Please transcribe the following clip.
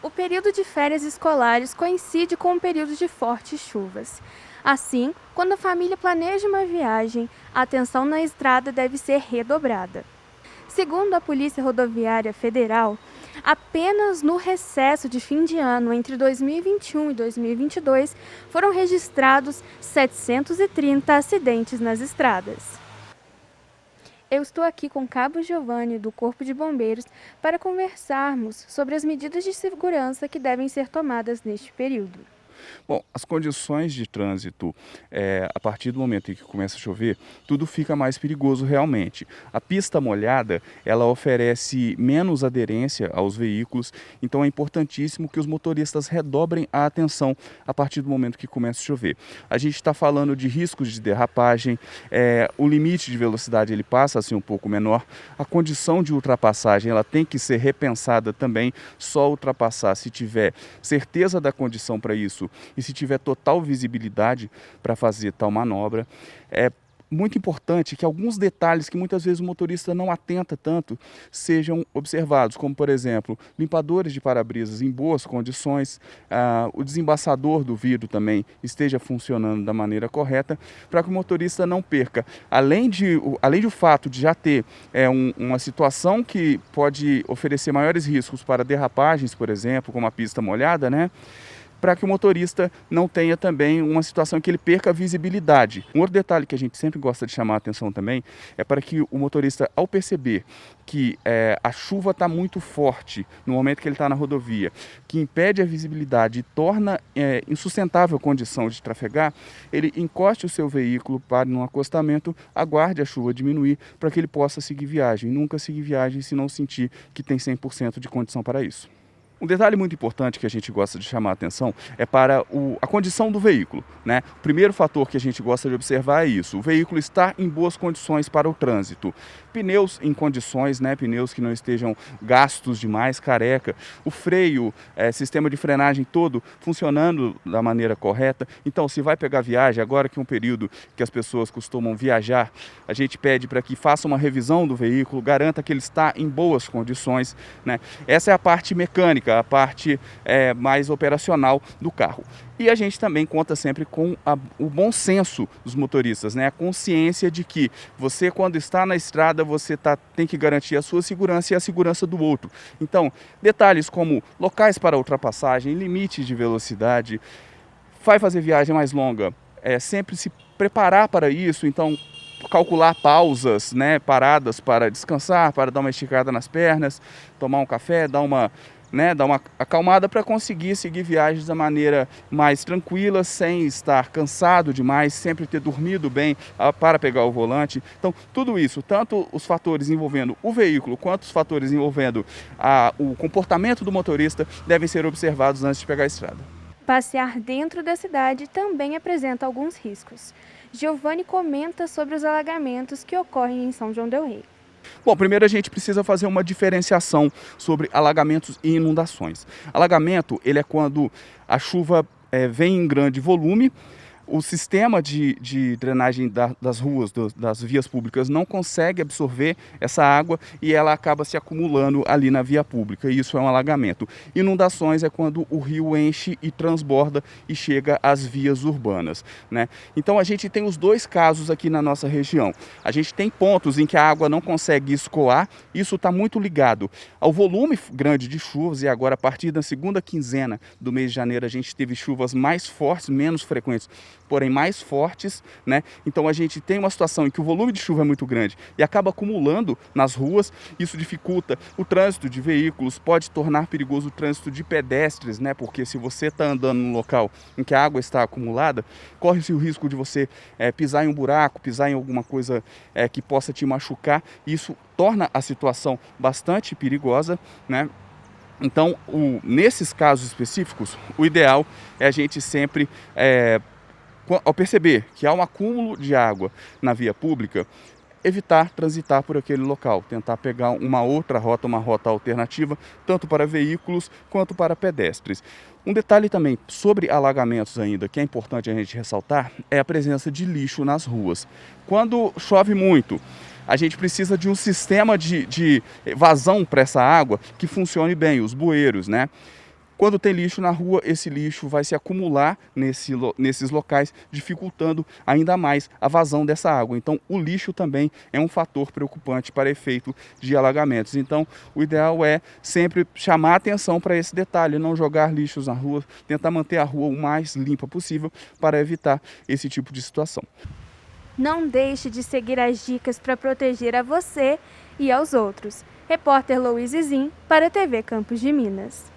o período de férias escolares coincide com o período de fortes chuvas. Assim, quando a família planeja uma viagem, a atenção na estrada deve ser redobrada. Segundo a Polícia Rodoviária Federal, apenas no recesso de fim de ano entre 2021 e 2022 foram registrados 730 acidentes nas estradas. Eu estou aqui com o Cabo Giovanni, do Corpo de Bombeiros, para conversarmos sobre as medidas de segurança que devem ser tomadas neste período. Bom, as condições de trânsito, a partir do momento em que começa a chover, tudo fica mais perigoso realmente. A pista molhada, ela oferece menos aderência aos veículos, então é importantíssimo que os motoristas redobrem a atenção a partir do momento que começa a chover. A gente está falando de riscos de derrapagem, o limite de velocidade ele passa a ser um pouco menor, a condição de ultrapassagem ela tem que ser repensada também, só ultrapassar se tiver certeza da condição para isso e se tiver total visibilidade para fazer tal manobra. É muito importante que alguns detalhes que muitas vezes o motorista não atenta tanto sejam observados, como por exemplo, limpadores de para-brisas em boas condições, o desembaçador do vidro também esteja funcionando da maneira correta, para que o motorista não perca, além do fato de já ter uma situação que pode oferecer maiores riscos para derrapagens, por exemplo, como a pista molhada, né? Para que o motorista não tenha também uma situação que ele perca a visibilidade. Um outro detalhe que a gente sempre gosta de chamar a atenção também é para que o motorista, ao perceber que a chuva está muito forte no momento que ele está na rodovia, que impede a visibilidade e torna insustentável a condição de trafegar, ele encoste o seu veículo, pare num acostamento, aguarde a chuva diminuir para que ele possa seguir viagem. Nunca seguir viagem se não sentir que tem 100% de condição para isso. Um detalhe muito importante que a gente gosta de chamar a atenção é para a condição do veículo, né? O primeiro fator que a gente gosta de observar é isso: o veículo está em boas condições para o trânsito. Pneus em condições, né? Pneus que não estejam gastos demais, careca. O freio, sistema de frenagem todo funcionando da maneira correta. Então, se vai pegar viagem, agora que é um período que as pessoas costumam viajar, a gente pede para que faça uma revisão do veículo, garanta que ele está em boas condições, né? Essa é a parte mecânica, a parte mais operacional do carro. E a gente também conta sempre com o bom senso dos motoristas, né? A consciência de que você, quando está na estrada, você tem que garantir a sua segurança e a segurança do outro. Então, detalhes como locais para ultrapassagem, limite de velocidade, vai fazer viagem mais longa, sempre se preparar para isso, então calcular pausas, né, paradas para descansar, para dar uma esticada nas pernas, tomar um café, dar uma acalmada para conseguir seguir viagens da maneira mais tranquila, sem estar cansado demais, sempre ter dormido bem para pegar o volante. Então, tudo isso, tanto os fatores envolvendo o veículo, quanto os fatores envolvendo o comportamento do motorista, devem ser observados antes de pegar a estrada. Passear dentro da cidade também apresenta alguns riscos. Giovanni comenta sobre os alagamentos que ocorrem em São João del Rei. Bom, primeiro a gente precisa fazer uma diferenciação sobre alagamentos e inundações. Alagamento, ele é quando a chuva vem em grande volume, o sistema de drenagem das ruas, das vias públicas, não consegue absorver essa água e ela acaba se acumulando ali na via pública. Isso é um alagamento. Inundações é quando o rio enche e transborda e chega às vias urbanas, né? Então a gente tem os dois casos aqui na nossa região. A gente tem pontos em que a água não consegue escoar, isso está muito ligado ao volume grande de chuvas, e agora a partir da segunda quinzena do mês de janeiro a gente teve chuvas mais fortes, menos frequentes, porém mais fortes, né? Então a gente tem uma situação em que o volume de chuva é muito grande e acaba acumulando nas ruas. Isso dificulta o trânsito de veículos, pode tornar perigoso o trânsito de pedestres, né? Porque se você está andando num local em que a água está acumulada, corre-se o risco de você pisar em um buraco, pisar em alguma coisa que possa te machucar. Isso torna a situação bastante perigosa, né? Então, nesses casos específicos, o ideal é a gente sempre ao perceber que há um acúmulo de água na via pública, evitar transitar por aquele local, tentar pegar uma outra rota, uma rota alternativa, tanto para veículos quanto para pedestres. Um detalhe também sobre alagamentos ainda, que é importante a gente ressaltar, é a presença de lixo nas ruas. Quando chove muito, a gente precisa de um sistema de vazão para essa água que funcione bem, os bueiros, né? Quando tem lixo na rua, esse lixo vai se acumular nesses locais, dificultando ainda mais a vazão dessa água. Então, o lixo também é um fator preocupante para efeito de alagamentos. Então, o ideal é sempre chamar atenção para esse detalhe, não jogar lixos na rua, tentar manter a rua o mais limpa possível para evitar esse tipo de situação. Não deixe de seguir as dicas para proteger a você e aos outros. Repórter Louise Zin para a TV Campos de Minas.